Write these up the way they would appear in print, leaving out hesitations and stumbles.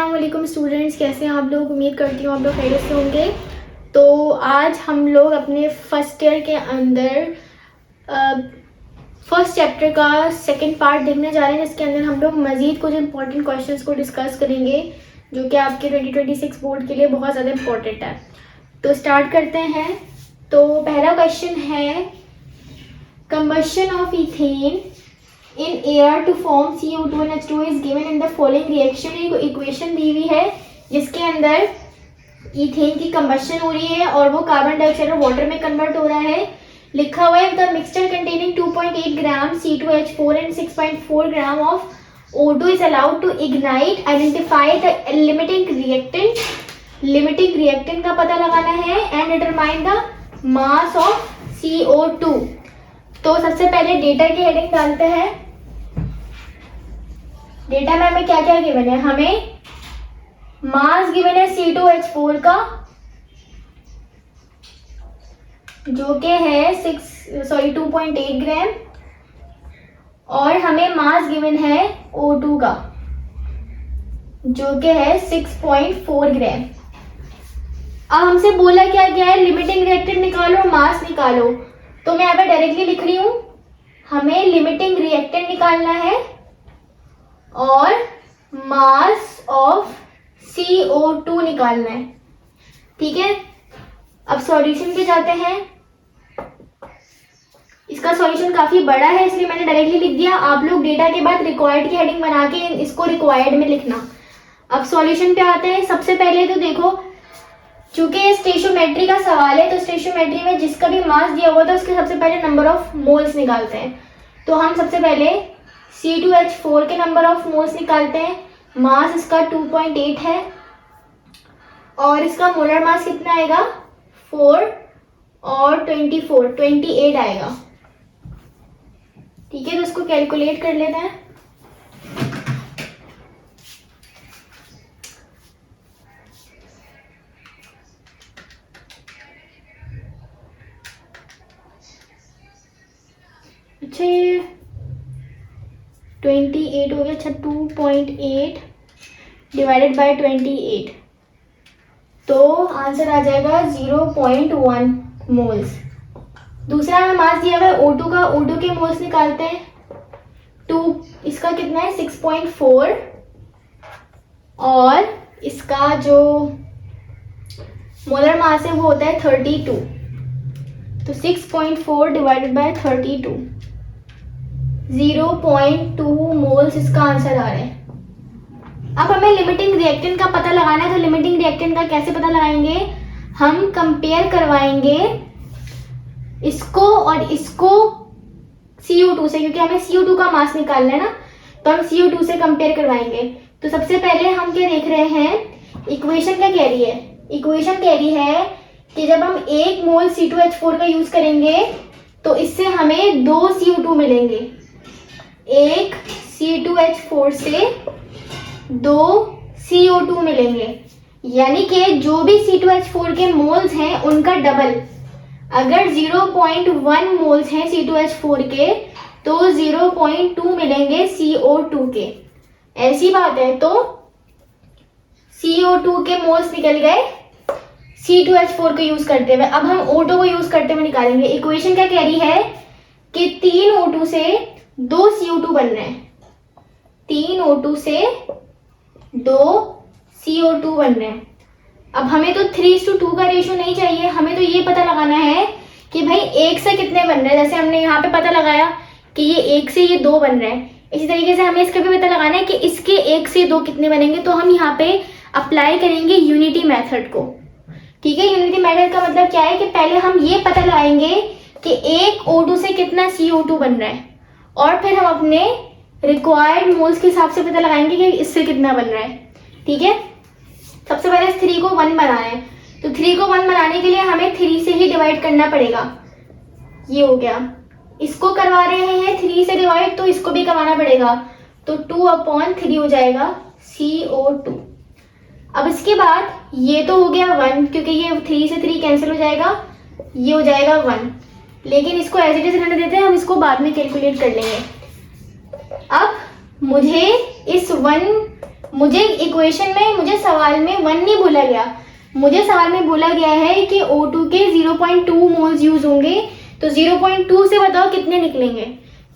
अस्सलाम वालेकुम स्टूडेंट्स, कैसे हैं आप लोग। उम्मीद करती हूँ आप लोग खैरियत से होंगे। तो आज हम लोग अपने फर्स्ट ईयर के अंदर फर्स्ट चैप्टर का सेकंड पार्ट देखने जा रहे हैं, जिसके अंदर हम लोग मज़ीद कुछ इंपॉर्टेंट क्वेश्चंस को डिस्कस करेंगे जो कि आपके 2026 बोर्ड के लिए बहुत ज़्यादा इम्पोर्टेंट है। तो स्टार्ट करते हैं। तो पहला क्वेश्चन है, combustion of ethane in air to form CO2 and H2O is given in the following reaction। एक इक्वेशन दी हुई है जिसके अंदर इथेन की कंबशन हो रही है और वो कार्बन डाइऑक्साइड और वाटर में कन्वर्ट हो रहा है। लिखा हुआ है the mixture containing 2.8 gram C2H4 and 6.4 gram of O2 is allowed to ignite। Identify the limiting reactant. Limiting reactant का पता लगाना है and determine the mass of CO2। तो सबसे पहले डेटा की हेडिंग डालते हैं। डेटा में हमें क्या क्या गिवन है, हमें मास गिवन है C2H4 का जो कि है 2.8 ग्राम और हमें मास गिवन है O2 का जो कि है 6.4 ग्राम। अब हमसे बोला क्या गया है, लिमिटिंग रिएक्टेंट निकालो, मास निकालो। तो मैं यहाँ पे डायरेक्टली लिख रही हूँ, हमें लिमिटिंग रिएक्टेंट निकालना है और मास ऑफ CO2 निकालना है। ठीक है, अब सॉल्यूशन पे जाते हैं। इसका सॉल्यूशन काफी बड़ा है इसलिए मैंने डायरेक्टली लिख दिया। आप लोग डेटा के बाद रिक्वायर्ड की हेडिंग बना के इसको रिक्वायर्ड में लिखना। अब सॉल्यूशन पे आते हैं। सबसे पहले तो देखो, चूंकि स्टेशियोमेट्री का सवाल है तो स्टेशियोमेट्री में जिसका भी मास दिया हुआ था उसके सबसे पहले नंबर ऑफ मोल्स निकालते हैं। तो हम सबसे पहले C2H4 के नंबर ऑफ मोल्स निकालते हैं। मास इसका 2.8 है और इसका मोलर मास कितना आएगा, 4 और 28 आएगा। ठीक है, तो इसको कैलकुलेट कर लेते हैं। अच्छा, ये 28 हो गया। अच्छा, 2.8 डिवाइडेड बाय 28 तो आंसर आ जाएगा 0.1 मोल्स। दूसरा हमें मास दिया हुआ है O2 का। O2 के मोल्स निकालते हैं। 2 इसका कितना है 6.4 और इसका जो मोलर मास है वो होता है 32। तो 6.4 डिवाइडेड बाय 32 0.2 मोल्स इसका आंसर आ रहा है। अब हमें लिमिटिंग रिएक्टेंट का पता लगाना है। तो लिमिटिंग रिएक्टेंट का कैसे पता लगाएंगे, हम कंपेयर करवाएंगे इसको और इसको CO2 से, क्योंकि हमें CO2 का मास निकालना है ना, तो हम CO2 से कंपेयर करवाएंगे। तो सबसे पहले हम क्या देख रहे हैं, इक्वेशन क्या कह रही है। इक्वेशन कह रही है कि जब हम 1 मोल C2H4 का यूज करेंगे तो इससे हमें 2 CO2 मिलेंगे। 1 C2H4 से 2 CO2 मिलेंगे, यानी कि जो भी C2H4 के मोल्स हैं उनका डबल। अगर 0.1 मोल्स हैं C2H4 के तो 0.2 मिलेंगे CO2 के। ऐसी बात है। तो CO2 के मोल्स निकल गए C2H4 को यूज करते हुए। अब हम O2 को यूज करते हुए निकालेंगे। इक्वेशन क्या कह रही है कि 3 O2 से 2 CO2 बन रहे हैं। 3 O2 से 2 CO2 बन रहे हैं। अब हमें तो 3:2 का रेशियो नहीं चाहिए, हमें तो ये पता लगाना है कि भाई 1 से कितने बन रहे हैं। जैसे हमने यहाँ पे पता लगाया कि ये 1 से ये 2 बन रहे हैं, इसी तरीके से हमें इसका भी पता लगाना है कि इसके 1 से 2 कितने बनेंगे। तो हम यहाँ पे अप्लाई करेंगे यूनिटी मेथड को। ठीक है, यूनिटी मेथड का मतलब क्या है कि पहले हम ये पता लगाएंगे कि 1 O2 से कितना CO2 बन रहा है और फिर हम अपने रिक्वायर्ड मोल्स के हिसाब से पता लगाएंगे कि इससे कितना बन रहा है। ठीक है, सबसे पहले 3 को 1 बनाना है। तो 3 को 1 बनाने के लिए हमें 3 से ही डिवाइड करना पड़ेगा। ये हो गया। इसको करवा रहे हैं 3 से डिवाइड, तो इसको भी करवाना पड़ेगा। तो 2/3 हो जाएगा CO2। अब इसके बाद ये तो हो गया 1, क्योंकि ये 3 से 3 कैंसिल हो जाएगा, ये हो जाएगा 1। लेकिन इसको एज इट इज रहने देते हैं, हम इसको बाद में कैलकुलेट कर लेंगे। अब मुझे इस 1 मुझे इक्वेशन में, मुझे सवाल में 1 नहीं बोला गया, मुझे सवाल में बोला गया है कि O2 के 0.2 मोल्स यूज होंगे। तो 0.2 से बताओ कितने निकलेंगे।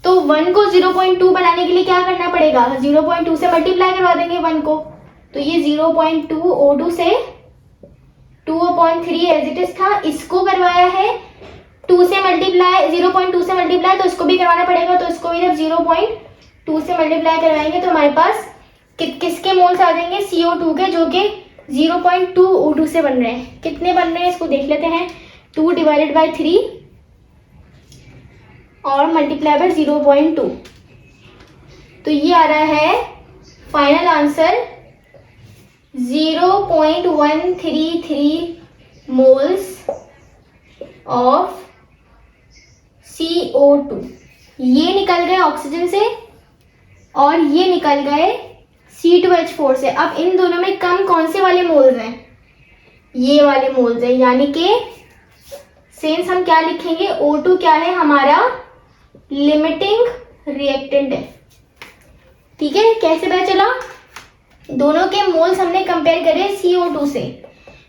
तो 1 को 0.2 बनाने के लिए क्या करना पड़ेगा, 0.2 से मल्टीप्लाई करवा देंगे 1 को। तो ये 0.2 O2 से 2/3 एज इट इज था, इसको करवाया है 2 से मल्टीप्लाई, 0.2 से मल्टीप्लाई, तो इसको भी करवाना पड़ेगा। तो इसको भी जब 0.2 से मल्टीप्लाई करवाएंगे तो हमारे पास किसके मोल्स आ जाएंगे, CO2 के, जो कि 0.2 O2 से बन रहे हैं। कितने बन रहे हैं इसको देख लेते हैं। 2 डिवाइडेड बाई 3 और मल्टीप्लाई बाय 0.2। तो ये आ रहा है final answer 0.133 moles of CO2। ये निकल गए ऑक्सीजन से और ये निकल गए C2H4 से। अब इन दोनों में कम कौन से वाले मोल्स हैं, ये वाले मोल्स हैं, यानी कि सेंस हम क्या लिखेंगे, O2 क्या है, हमारा लिमिटिंग रिएक्टेंट है। ठीक है, कैसे पता चला, दोनों के मोल्स हमने कंपेयर करे CO2 से,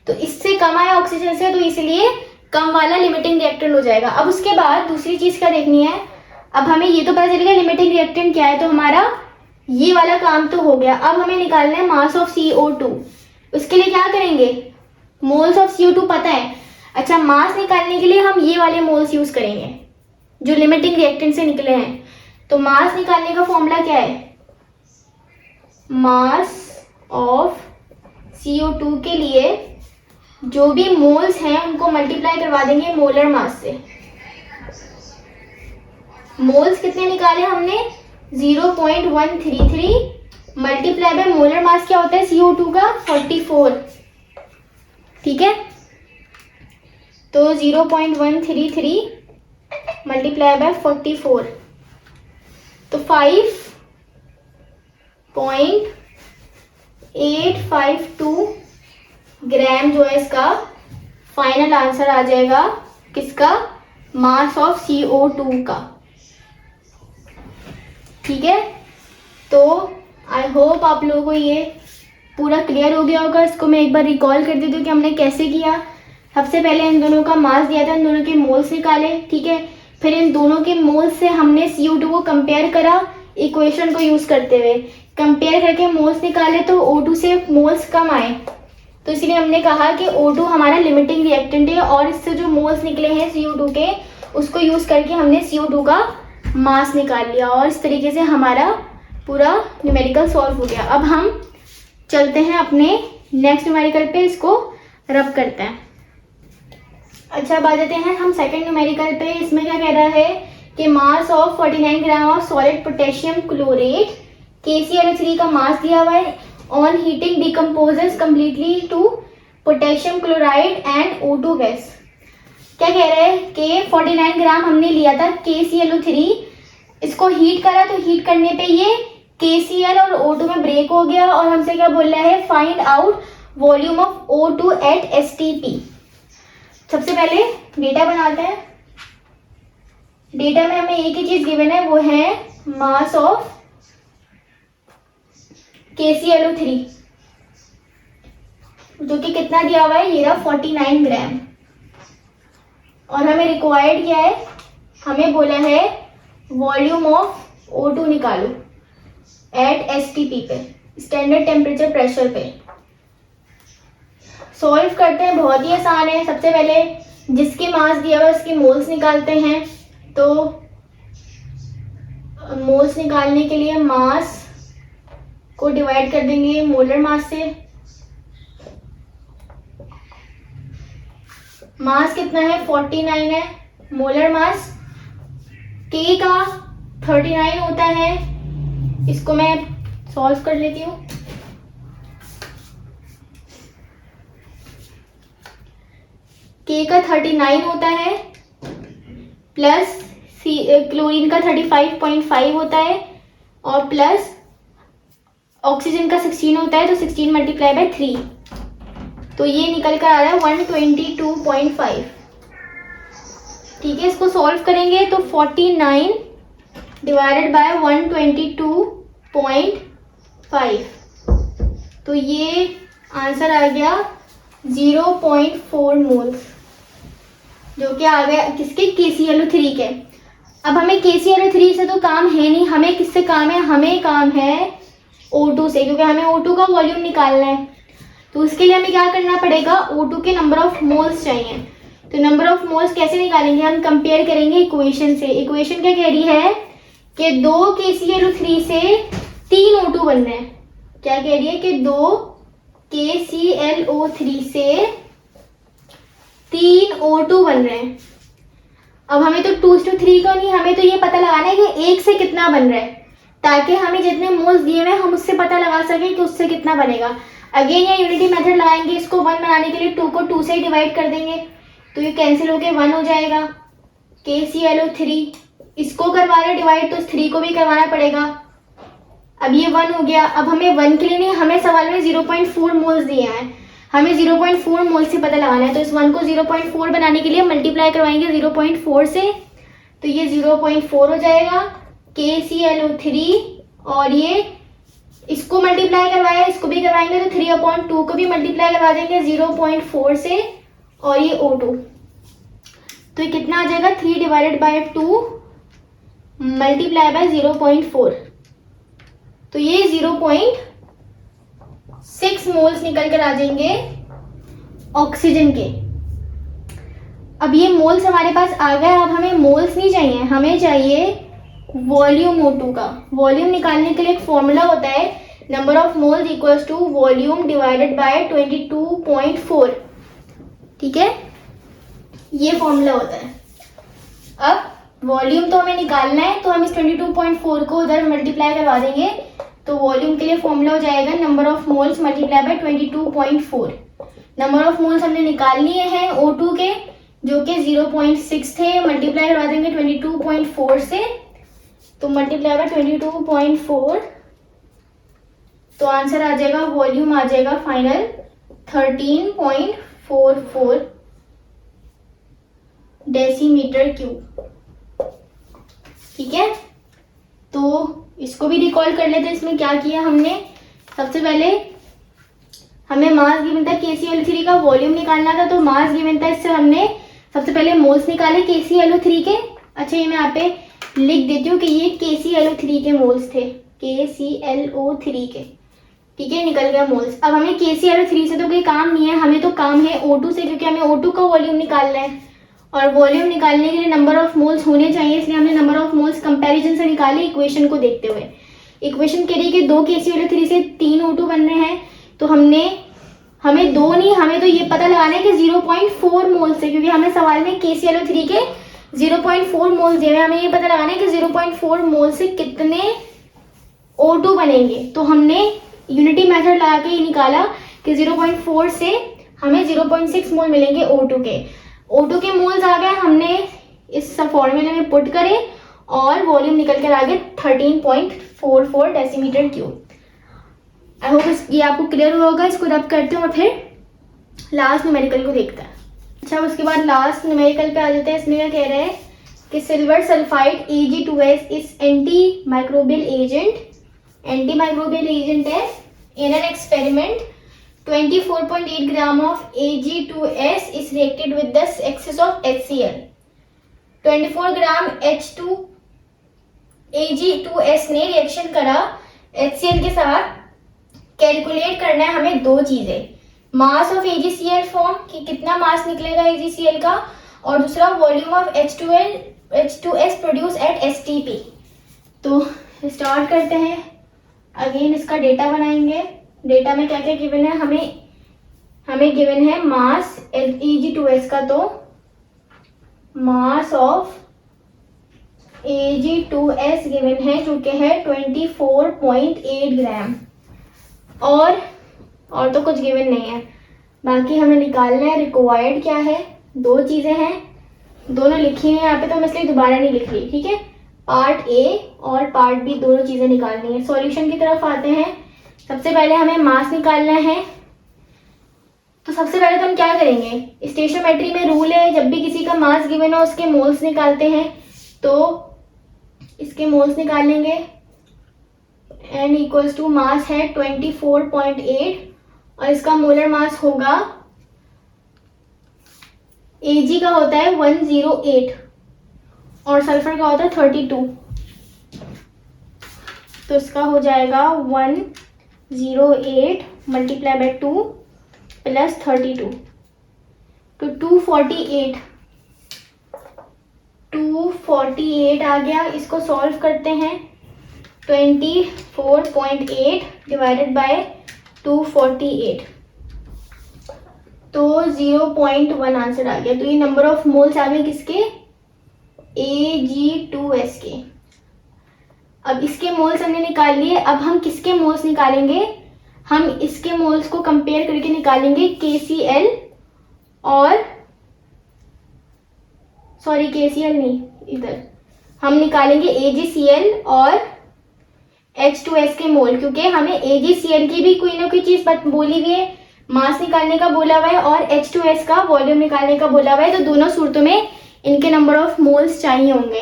तो इससे कम आया ऑक्सीजन से, तो इसलिए कम वाला लिमिटिंग रिएक्टेंट हो जाएगा। अब उसके बाद दूसरी चीज क्या देखनी है, अब हमें ये तो पता चलेगा लिमिटिंग रिएक्टेंट क्या है, तो हमारा ये वाला काम तो हो गया। अब हमें निकालना है मास ऑफ CO2। उसके लिए क्या करेंगे, मोल्स ऑफ CO2 पता है, अच्छा मास निकालने के लिए हम ये वाले मोल्स यूज करेंगे जो लिमिटिंग रिएक्टेंट से निकले हैं। तो मास निकालने का फॉर्मूला क्या है, मास ऑफ CO2 के लिए जो भी मोल्स हैं उनको मल्टीप्लाई करवा देंगे मोलर मास से। मोल्स कितने निकाले हमने, 0.133 मल्टीप्लाई बाय मोलर मास क्या होता है CO2 का, 44। ठीक है, तो 0.133 मल्टीप्लाई बाय 44, तो 5.852 ग्राम जो है इसका फाइनल आंसर आ जाएगा, किसका, मास ऑफ CO2 का। ठीक है, तो आई होप आप लोगों को ये पूरा क्लियर हो गया होगा। इसको मैं एक बार रिकॉल कर देती हूँ कि हमने कैसे किया। सबसे पहले इन दोनों का मास दिया था, इन दोनों के मोल्स निकाले, ठीक है, फिर इन दोनों के मोल्स से हमने CO2 को कंपेयर करा इक्वेशन को यूज करते हुए, कंपेयर करके मोल्स निकाले तो O2 से मोल्स कम आए, तो इसलिए हमने कहा कि O2 हमारा लिमिटिंग रिएक्टेंट है, और इससे जो मोल्स निकले हैं CO2 के उसको यूज करके हमने CO2 का मास निकाल लिया, और इस तरीके से हमारा पूरा न्यूमेरिकल सॉल्व हो गया। अब हम चलते हैं अपने नेक्स्ट न्यूमेरिकल पे, इसको रब करते हैं। अच्छा, अब आ जाते हैं हम सेकंड न्यूमेरिकल पे। इसमें क्या कह रहा है कि mass of 49 gram of solid potassium chlorate KClO3 का मास दिया हुआ है, on heating decomposes completely to potassium chloride and O2 gas. क्या कह रहा है कि 49 ग्राम हमने लिया था KClO3, इसको हीट करा, तो हीट करने पे ये KCl और O2 में ब्रेक हो गया, और हमसे क्या बोल रहा है, find out volume of O2 at STP। सबसे पहले डेटा बनाते हैं। डेटा में हमें एक ही चीज गिवन है, वो है मास ऑफ KClO3, जो कि कितना दिया हुआ है, ये रहा 49 ग्राम। और हमें रिक्वायर्ड क्या है, हमें बोला है वॉल्यूम ऑफ O2 निकालो एट STP पे, स्टैंडर्ड टेम्परेचर प्रेशर पे। सॉल्व करते हैं, बहुत ही आसान है। सबसे पहले जिसके मास दिया हुआ है उसके मोल्स निकालते हैं। तो मोल्स निकालने के लिए मास को डिवाइड कर देंगे मोलर मास से। मास कितना है, 49 है। मोलर मास K का 39 होता है। इसको मैं सॉल्व कर लेती हूँ। K का 39 होता है, प्लस क्लोरीन का 35.5 होता है, और प्लस ऑक्सीजन का 16 होता है, तो 16 मल्टीप्लाई बाय 3, तो ये निकल कर आ रहा है 122.5। ठीक है, इसको सॉल्व करेंगे तो 49 डिवाइडेड बाय 122.5, तो ये आंसर आ गया 0.4 मोल्स, जो कि आ गया किसके, KClO3 के। अब हमें KClO3 से तो काम है नहीं, हमें किससे काम है, हमें काम है O2 से, क्योंकि हमें O2 का वॉल्यूम निकालना है। तो उसके लिए हमें क्या करना पड़ेगा, O2 के नंबर ऑफ मोल्स चाहिए। तो नंबर ऑफ मोल्स कैसे निकालेंगे, हम कंपेयर करेंगे इक्वेशन से। इक्वेशन क्या कह रही है कि 2 KClO3 से 3 O2 बनना है। क्या कह रही है कि 2 KClO3 से 3 O2 बन रहे हैं। अब हमें तो 2:3 का नहीं, हमें तो ये पता लगाना है कि एक से कितना बन रहा है, ताकि हमें जितने मोल्स दिए हुए हैं हम उससे पता लगा सकें कि उससे कितना बनेगा। अगेन ये यूनिटी मेथड लगाएंगे, इसको 1 बनाने के लिए 2 को 2 से डिवाइड कर देंगे, तो ये कैंसिल होके 1 हो जाएगा। KClO3 इसको करवा रहे डिवाइड, तो 3 को भी करवाना पड़ेगा। अब ये 1 हो गया। अब हमें 1 के लिए नहीं, हमें सवाल में 0.4 मोल्स दिए हैं, हमें 0.4 मोल्स से पता लगाना है। तो इस 1 को 0.4 बनाने के लिए मल्टीप्लाई करवाएंगे 0.4 से, तो ये 0.4 हो जाएगा KClO3। और ये इसको मल्टीप्लाई करवाया, इसको भी करवाएंगे, तो 3/2 को भी मल्टीप्लाई करवा देंगे 0.4 से, और ये O2। तो ये कितना आ जाएगा, 3/2 मल्टीप्लाई बाय 0.4, तो ये 0.6 मोल्स निकल कर आ जाएंगे ऑक्सीजन के। अब ये मोल्स हमारे पास आ गए। अब हमें मोल्स नहीं चाहिए, हमें चाहिए वॉल्यूम O2 का। वॉल्यूम निकालने के लिए एक फॉर्मूला होता है, number of moles equals to volume divided by 22.4। ठीक है, ये फॉर्मूला होता है। अब वॉल्यूम तो हमें निकालना है, तो हम इस 22.4 को उधर मल्टीप्लाई करवा देंगे, तो वॉल्यूम के लिए फॉर्मूला हो जाएगा number of moles multiply by 22.4। Number of moles हमने निकाल लिए हैं O2 के, जो कि 0.6 थे, मल्टीप्लाई करवा देंगे 22.4 से, तो मल्टीप्लाई बाय 22.4, तो आंसर आ जाएगा, वॉल्यूम आ जाएगा फाइनल 13.44 डेसीमीटर क्यूब। ठीक है, तो इसको भी रिकॉल कर लेते हैं। इसमें क्या किया हमने, सबसे पहले हमें मास गिवन था, KClO3 का वॉल्यूम निकालना था, तो मास गिवन था, इससे हमने सबसे पहले मोल्स निकाले KClO3 के। अच्छा, ये मैं यहाँ पे लिख देती हूँ कि ये KClO3 के मोल्स थे, KClO3 के। ठीक है, निकल गया मोल्स। अब हमें KClO3 से तो कोई काम नहीं है, हमें तो काम है O2 से, क्योंकि हमें O2 का वॉल्यूम निकालना है, और वॉल्यूम निकालने के लिए नंबर ऑफ मोल्स होने चाहिए, इसलिए हमने नंबर ऑफ मोल्स कंपैरिजन से निकाले इक्वेशन को देखते हुए। इक्वेशन कह रही है कि 2 KClO3 से 3 O2 बन रहे हैं, तो हमें 2 नहीं, हमें तो ये पता लगाना है कि 0.4 मोल्स से, क्योंकि हमें सवाल में KClO3 के 0.4 मोल्स दिए हुए, हमें ये पता लगाना है कि 0.4 मोल से कितने O2 बनेंगे। तो हमने यूनिटी मेथड लगा के ये निकाला कि 0.4 से हमें 0.6 मोल मिलेंगे O2 के। O2 के मोल्स आ गए, हमने इस फॉर्मूले में पुट करे, और वॉल्यूम निकल कर आ गया 13.44 डेसीमीटर क्यूब। आई होप ये आपको क्लियर हुआ होगा। इसको रब करते हैं और फिर लास्ट न्यूमेरिकल को देखते हैं। अच्छा, उसके बाद लास्ट न्यूमेरिकल पे आ जाते हैं। इसमें क्या कह रहे हैं कि silver sulphide Ag2S is antimicrobial agent. Antimicrobial agent है। In an experiment 24.8 gram of Ag2S is reacted with the excess of HCl. 24 gram Ag2S ने रिएक्शन करा HCl के साथ। कैलकुलेट करना है हमें 2 चीजें, मास ऑफ AgCl फॉर्म कि कितना मास निकलेगा AgCl का, और दूसरा volume of H2S produce at STP। तो स्टार्ट करते हैं। अगेन इसका डेटा बनाएंगे। डेटा में क्या क्या गिवन है, हमें गिवन है मास Ag2S का, तो मास ऑफ Ag2S गिवन है जो कि है 24.8 ग्राम, और तो कुछ गिवन नहीं है। बाकी हमें निकालना है रिक्वायर्ड क्या है। 2 चीजें हैं, दोनों लिखी हैं यहाँ पे, तो मैं इसलिए दोबारा नहीं लिख रही। ठीक है, पार्ट ए और पार्ट बी दोनों चीजें निकालनी है। सॉल्यूशन की तरफ आते हैं। सबसे पहले हमें मास निकालना है। तो सबसे पहले तो हम क्या करेंगे, स्टेशियोमेट्री में रूल है, जब भी किसी का मास गिवन हो उसके मोल्स निकालते हैं। तो इसके मोल्स निकाल लेंगे। N इक्वल्स टू मास है 24.8 और इसका मोलर मास होगा, Ag का होता है 108 और सल्फर का होता है 32, तो इसका हो जाएगा 108 मल्टीप्लाई बाय 2 प्लस 32, तो 248 आ गया। इसको सॉल्व करते हैं, 24.8 डिवाइडेड बाय 248, तो 0.1 आंसर आ गया। तो ये नंबर ऑफ मोल्स आ गए किसके, Ag2S के। अब इसके मोल्स हमने निकाल लिए, अब हम किसके मोल्स निकालेंगे, हम इसके मोल्स को कंपेयर करके निकालेंगे KCl और सॉरी KCl नहीं, इधर हम निकालेंगे AgCl और H2S के मोल, क्योंकि हमें AgCl की भी कोई ना कोई चीज बोली हुई है, मास निकालने का बोला हुआ है और H2S का वॉल्यूम निकालने का बोला हुआ है, तो दोनों सूरतों में इनके नंबर ऑफ मोल्स चाहिए होंगे।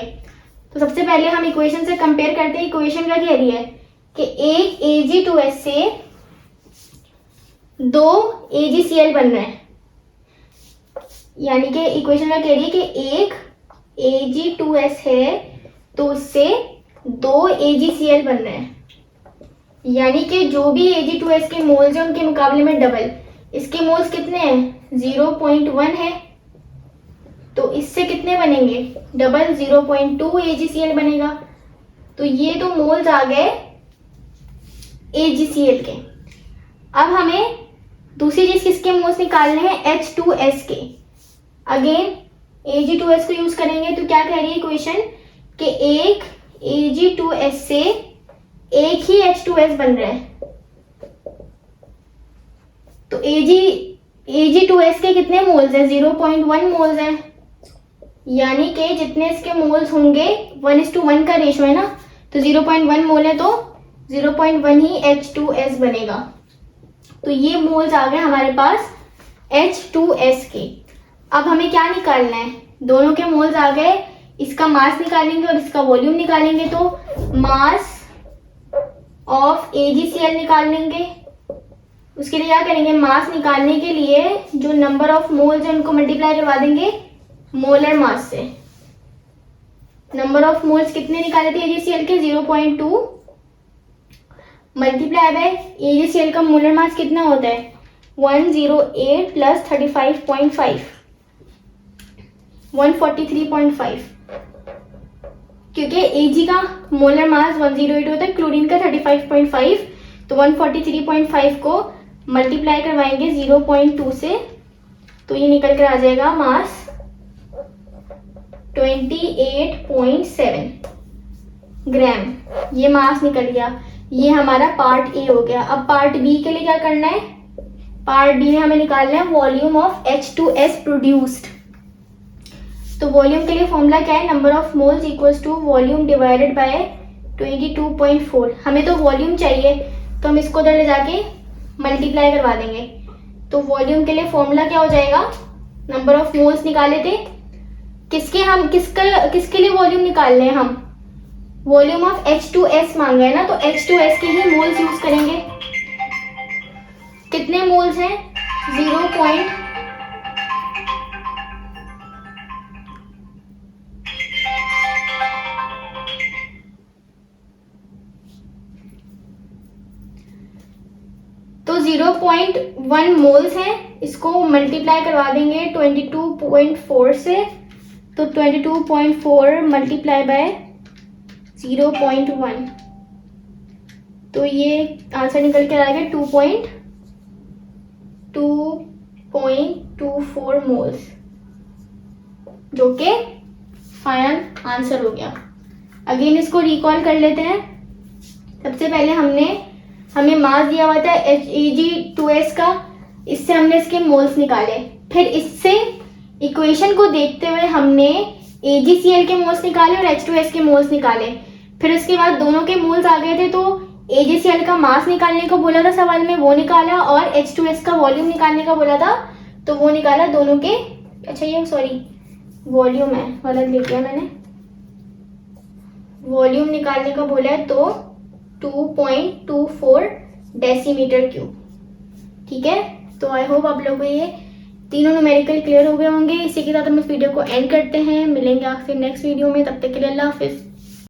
तो सबसे पहले हम इक्वेशन से कंपेयर करते हैं। इक्वेशन क्या कह रही है कि एक Ag2S से 2 AgCl बन रहे हैं, यानी कि इक्वेशन क्या कह रही है कि एक Ag2S है तो उससे 2 AgCl बन रहे हैं, यानी कि जो भी Ag2S के मोल्स हैं उनके मुकाबले में डबल। इसके मोल्स कितने हैं, 0.1 है, तो इससे कितने बनेंगे, डबल 0.2 AgCl बनेगा। तो ये तो मोल्स आ गए AgCl के। अब हमें दूसरी चीज किसके मोल्स निकालने हैं, H2S के। अगेन Ag2S को यूज करेंगे, तो क्या कह रही है इक्वेशन कि एक Ag2S से एक ही H2S बन रहा है, तो Ag2S के कितने मोल्स हैं, 0.1 मोल्स हैं, यानी कि जितने इसके मोल्स होंगे 1:1 का रेशो है ना, तो 0.1 मोल है तो 0.1 ही H2S बनेगा। तो ये मोल्स आ गए हमारे पास H2S के। अब हमें क्या निकालना है, दोनों के मोल्स आ गए, इसका मास निकालेंगे और इसका वॉल्यूम निकालेंगे, तो मास ऑफ AgCl निकाल लेंगे। उसके लिए क्या करेंगे, मास निकालने के लिए जो नंबर ऑफ मोल्स है उनको मल्टीप्लाई करवा देंगे मोलर मास से। नंबर ऑफ मोल्स कितने निकाले थे AgCl के, 0.2 मल्टीप्लाई बाय AgCl का मोलर मास कितना होता है, 108 प्लस 35.5 143.5, क्योंकि Ag का मोलर मास 108 होता है, क्लोरीन का 35.5, तो 143.5 को मल्टीप्लाई करवाएंगे 0.2 से, तो ये निकल कर आ जाएगा मास 28.7 ग्राम। ये मास निकल गया, ये हमारा पार्ट ए हो गया। अब पार्ट बी के लिए क्या करना है, पार्ट बी में हमें निकालना है वॉल्यूम ऑफ H2S प्रोड्यूस्ड। तो वॉल्यूम के लिए फॉर्मूला क्या है, number of moles equals to volume divided by 22.4। हमें तो वॉल्यूम चाहिए, तो हम इसको उधर ले जाके मल्टीप्लाई करवा देंगे। तो वॉल्यूम के लिए फॉर्मूला क्या हो जाएगा, नंबर ऑफ मोल्स निकाले थे, किसके लिए वॉल्यूम निकालने हैं, हम वॉल्यूम ऑफ H2S मांगा है ना, तो H2S के ही मोल्स यूज करेंगे। कितने मोल्स हैं, 0. तो 0.1 मोल्स हैं, इसको मल्टीप्लाई करवा देंगे 22.4 से, तो 22.4 मल्टीप्लाई बाय 0.1, तो ये आंसर निकल कर आएगा 2.24 मोल्स, जो कि फाइनल आंसर हो गया। अगेन इसको रिकॉल कर लेते हैं। सबसे पहले हमें मास दिया हुआ था Ag2S का, इससे हमने इसके मोल्स निकाले, फिर इससे इक्वेशन को देखते हुए हमने AgCl के मोल्स निकाले और H2S के मोल्स निकाले, फिर उसके बाद दोनों के मोल्स आ गए थे, तो AgCl का मास निकालने को बोला था सवाल में, वो निकाला, और H2S का वॉल्यूम निकालने का बोला था, तो वो निकाला दोनों के। अच्छा ये सॉरी वॉल्यूम है, गलत लिख दिया मैंने, वॉल्यूम निकालने का बोला है, तो 2.24 डेसीमीटर क्यूब। ठीक है, तो आई होप आप लोगों को ये तीनों न्यूमेरिकल क्लियर हो गए होंगे। इसी के साथ हम इस वीडियो को एंड करते हैं। मिलेंगे आपसे नेक्स्ट वीडियो में, तब तक के लिए अल्लाह हाफिज़।